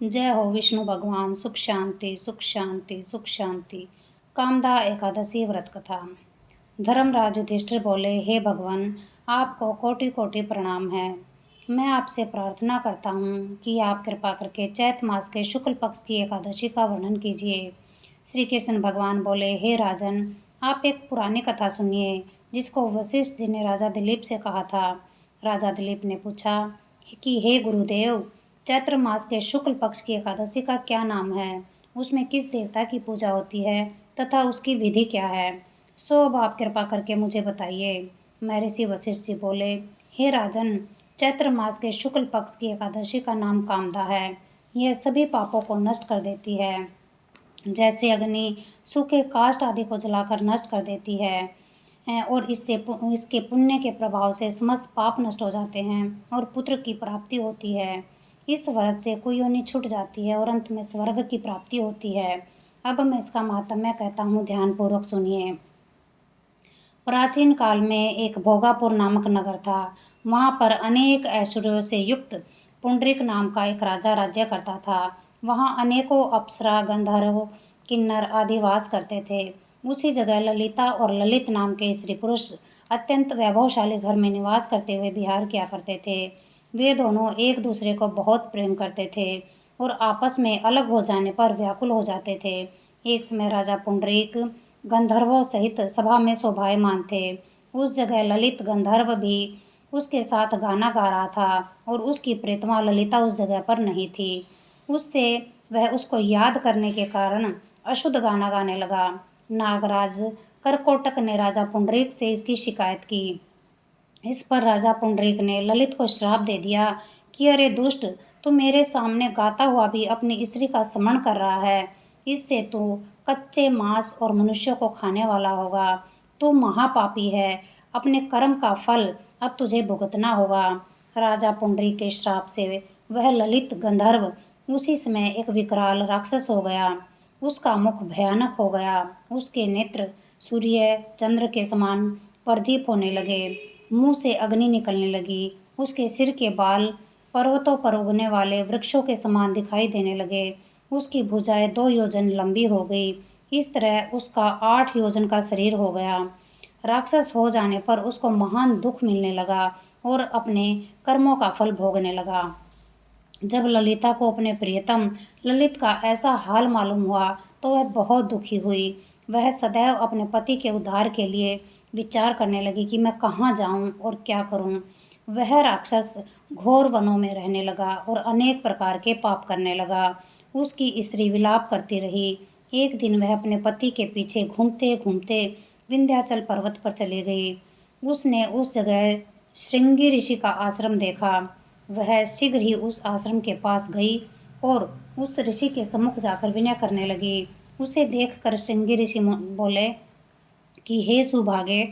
जय हो विष्णु भगवान। सुख शांति सुख शांति सुख शांति। कामदा एकादशी व्रत कथा। धर्मराज युधिष्ठिर बोले, हे भगवान, आपको कोटि कोटि प्रणाम है। मैं आपसे प्रार्थना करता हूँ कि आप कृपा करके चैत मास के शुक्ल पक्ष की एकादशी का वर्णन कीजिए। श्री कृष्ण भगवान बोले, हे राजन, आप एक पुरानी कथा सुनिए जिसको वशिष्ठ जी ने राजा दिलीप से कहा था। राजा दिलीप ने पूछा कि हे गुरुदेव, चैत्र मास के शुक्ल पक्ष की एकादशी का क्या नाम है, उसमें किस देवता की पूजा होती है तथा उसकी विधि क्या है, सो अब आप कृपा करके मुझे बताइए। महर्षि वशिष्ठ जी बोले, हे राजन, चैत्र मास के शुक्ल पक्ष की एकादशी का नाम कामदा है। यह सभी पापों को नष्ट कर देती है, जैसे अग्नि सूखे काष्ठ आदि को जलाकर नष्ट कर देती है। और इसके पुण्य के प्रभाव से समस्त पाप नष्ट हो जाते हैं और पुत्र की प्राप्ति होती है। इस व्रत से कोई योनि छूट जाती है और अंत में स्वर्ग की प्राप्ति होती है। अब मैं इसका माहात्म्य कहता हूँ, ध्यान पूर्वक सुनिए। प्राचीन काल में एक भोगापुर नामक नगर था। वहाँ पर अनेक ऐश्वर्यों से युक्त पुंडरीक नाम का एक राजा राज्य करता था। वहाँ अनेकों अप्सरा, गंधर्व, किन्नर आदि वास करते थे। उसी जगह ललिता और ललित नाम के स्त्री पुरुष अत्यंत वैभवशाली घर में निवास करते हुए विहार किया करते थे। वे दोनों एक दूसरे को बहुत प्रेम करते थे और आपस में अलग हो जाने पर व्याकुल हो जाते थे। एक समय राजा पुंडरीक गंधर्वों सहित सभा में शोभायमान थे। उस जगह ललित गंधर्व भी उसके साथ गाना गा रहा था और उसकी प्रीतमा ललिता उस जगह पर नहीं थी। उससे वह उसको याद करने के कारण अशुद्ध गाना गाने लगा। नागराज करकोटक ने राजा पुंडरीक से इसकी शिकायत की। इस पर राजा पुंडरीक ने ललित को श्राप दे दिया कि अरे दुष्ट, तू मेरे सामने गाता हुआ भी अपनी स्त्री का स्मरण कर रहा है। इससे तू कच्चे मांस और मनुष्यों को खाने वाला होगा। तू महापापी है। अपने कर्म का फल अब तुझे भुगतना होगा। राजा पुंडरीक के श्राप से वह ललित गंधर्व उसी समय एक विकराल राक्षस हो गया। उसका मुख भयानक हो गया। उसके नेत्र सूर्य चंद्र के समान प्रदीप होने लगे। मुंह से अग्नि निकलने लगी। उसके सिर के बाल पर्वतों पर उगने वाले वृक्षों के समान दिखाई देने लगे। उसकी भुजाएं 2 योजन लंबी हो गई। इस तरह उसका 8 योजन का शरीर हो गया। राक्षस हो जाने पर उसको महान दुख मिलने लगा और अपने कर्मों का फल भोगने लगा। जब ललिता को अपने प्रियतम ललित का ऐसा हाल मालूम हुआ तो वह बहुत दुखी हुई। वह सदैव अपने पति के उद्धार के लिए विचार करने लगी कि मैं कहाँ जाऊं और क्या करूं। वह राक्षस घोर वनों में रहने लगा और अनेक प्रकार के पाप करने लगा। उसकी स्त्री विलाप करती रही। एक दिन वह अपने पति के पीछे घूमते घूमते विंध्याचल पर्वत पर चली गई। उसने उस जगह श्रृंगी ऋषि का आश्रम देखा। वह शीघ्र ही उस आश्रम के पास गई और उस ऋषि के सम्मुख जाकर विनय करने लगी। उसे देखकर श्रृंगी ऋषि बोले कि हे सुभागे,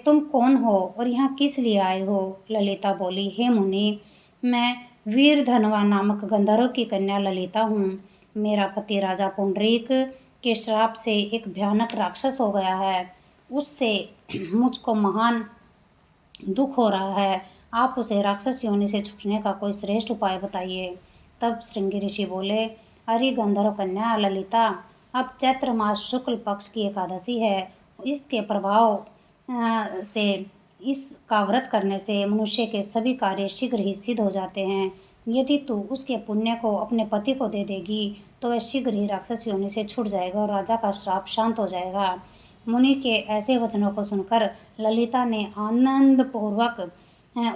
तुम कौन हो और यहाँ किस लिए आए हो? ललिता बोली, हे मुनि, मैं वीरधनवा नामक गंधर्व की कन्या ललिता हूँ। मेरा पति राजा पुंडरीक के श्राप से एक भयानक राक्षस हो गया है। उससे मुझको महान दुख हो रहा है। आप उसे राक्षस योनि से छूटने का कोई श्रेष्ठ उपाय बताइए। तब श्रृंगी ऋषि बोले, अरे गंधर्व कन्या ललिता, अब चैत्र मास शुक्ल पक्ष की एकादशी है। इसके प्रभाव से इसका व्रत करने से मनुष्य के सभी कार्य शीघ्र ही सिद्ध हो जाते हैं। यदि तू उसके पुण्य को अपने पति को दे देगी तो वह शीघ्र ही राक्षस योनि से छूट जाएगा और राजा का श्राप शांत हो जाएगा। मुनि के ऐसे वचनों को सुनकर ललिता ने आनंद पूर्वक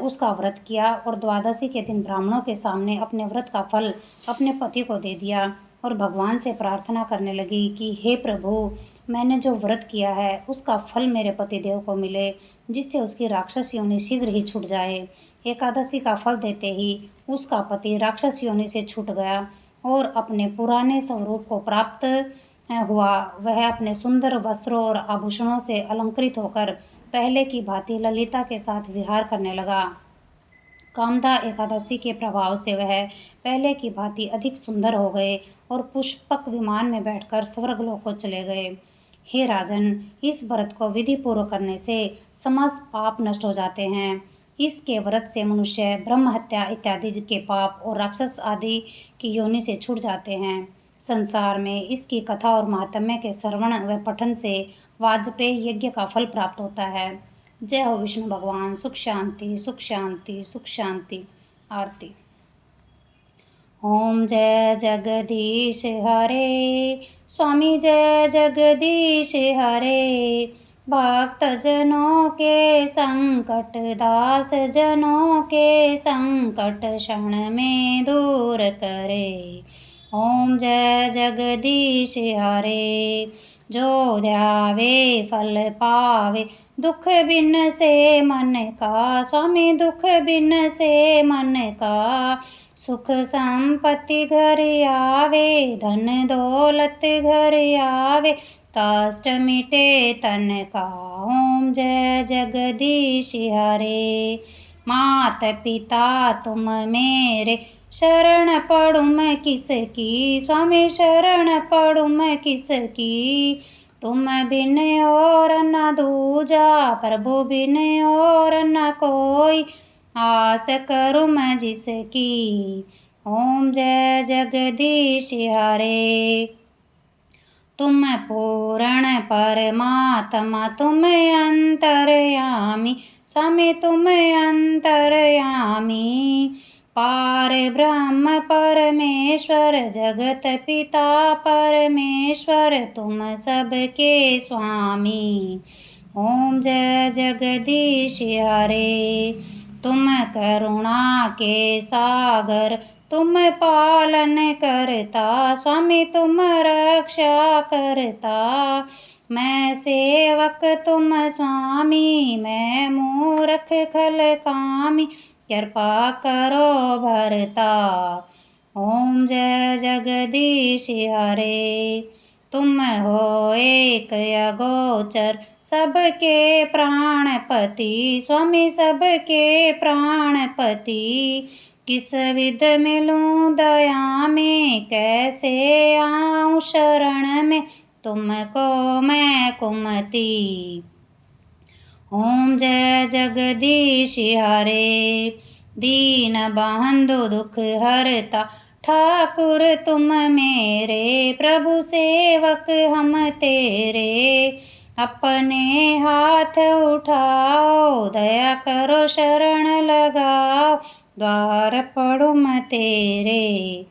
उसका व्रत किया और द्वादशी के दिन ब्राह्मणों के सामने अपने व्रत का फल अपने पति को दे दिया और भगवान से प्रार्थना करने लगी कि हे प्रभु, मैंने जो व्रत किया है उसका फल मेरे पतिदेव को मिले, जिससे उसकी राक्षस योनि शीघ्र ही छूट जाए। एकादशी का फल देते ही उसका पति राक्षस योनि से छूट गया और अपने पुराने स्वरूप को प्राप्त हुआ। वह अपने सुंदर वस्त्रों और आभूषणों से अलंकृत होकर पहले की भांति ललिता के साथ विहार करने लगा। कामदा एकादशी के प्रभाव से वह पहले की भांति अधिक सुंदर हो गए और पुष्पक विमान में बैठकर स्वर्गलोक को चले गए। हे राजन, इस व्रत को विधि पूर्वक करने से समस्त पाप नष्ट हो जाते हैं। इसके व्रत से मनुष्य ब्रह्म हत्या इत्यादि के पाप और राक्षस आदि की योनि से छूट जाते हैं। संसार में इसकी कथा और महात्म्य के श्रवण व पठन से वाजपेयी यज्ञ का फल प्राप्त होता है। जय हो विष्णु भगवान। सुख शांति, सुख शांति, सुख शांति। आरती। ओम जय जगदीश हरे, स्वामी जय जगदीश हरे। भक्त जनों के संकट, दास जनों के संकट क्षण में दूर करे। ओम जय जगदीश हरे। जो ध्यावे फल पावे, दुख बिन से मन का। स्वामी दुख बिन से मन का। सुख संपत्ति घर आवे, धन दौलत घर आवे। कष्ट मिटे तन का। ओम जय जगदीश हरे। मात पिता तुम मेरे, शरण पड़ूं मैं किसकी। स्वामी शरण पड़ूं मैं किसकी। तुम बिन और न दूजा, प्रभु बिन और न कोई। आस करूं मैं जिसकी। ओम जय जगदीश हरे। तुम पूर्ण परमात्मा, तुम अंतर्यामी। स्वामी तुम अंतर्यामी। पार ब्रह्म परमेश्वर, जगत पिता परमेश्वर। तुम सबके स्वामी। ओम जय जगदीश हरे। तुम करुणा के सागर, तुम पालन करता। स्वामी तुम रक्षा करता। मैं सेवक तुम स्वामी, मैं मूर्ख खल कामी। कृपा करो भरता। ओम जय जगदीश हरे। तुम हो एक अगोचर, सबके प्राणपति। स्वामी सबके प्राणपति। किस विध मिलूं दया में, कैसे आऊं शरण में। तुमको मैं कुमति। ओम जय जगदीश हरे। दीन बंधु दुख हरता, ठाकुर तुम मेरे। प्रभु सेवक हम तेरे। अपने हाथ उठाओ, दया करो शरण लगाओ। द्वार पड़ूं मैं तेरे।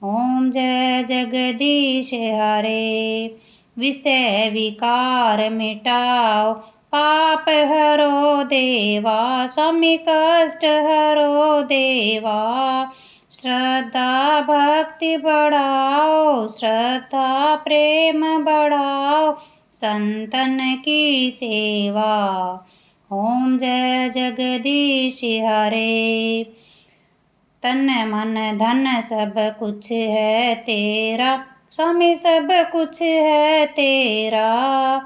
ओम जय जगदीश हरे। विषय विकार मिटाओ, पाप हरो देवा। स्वामी कष्ट हरो देवा। श्रद्धा भक्ति बढ़ाओ, श्रद्धा प्रेम बढ़ाओ। संतन की सेवा। ओम जय जगदीश हरे। तन मन धन सब कुछ है तेरा। स्वामी सब कुछ है तेरा।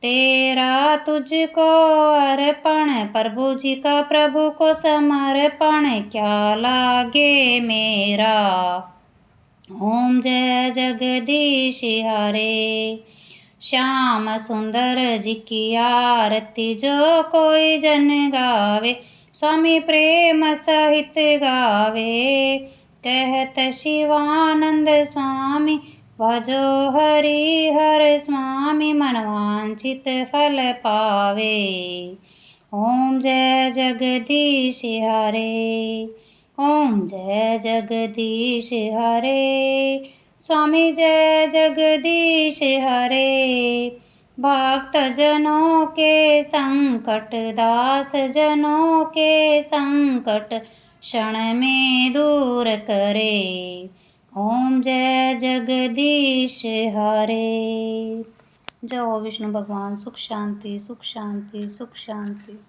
तेरा तुझको अर्पण, प्रभु जी का प्रभु को समर्पण। क्या लागे मेरा। ओम जय जगदीश हरे। श्याम सुंदर जी की आरती, जो कोई जन गावे। स्वामी प्रेम सहित गावे। कहत शिवानंद स्वामी, भजो हरि हर स्वामी। मनवांछित फल पावे। ओम जय जगदीश हरे। ओम जय जगदीश हरे। स्वामी जय जगदीश हरे। भक्त जनों के संकट, दास जनों के संकट क्षण में दूर करे। ओम जय जगदीश हरे। जय हो विष्णु भगवान। सुख शांति, सुख शांति, सुख शांति।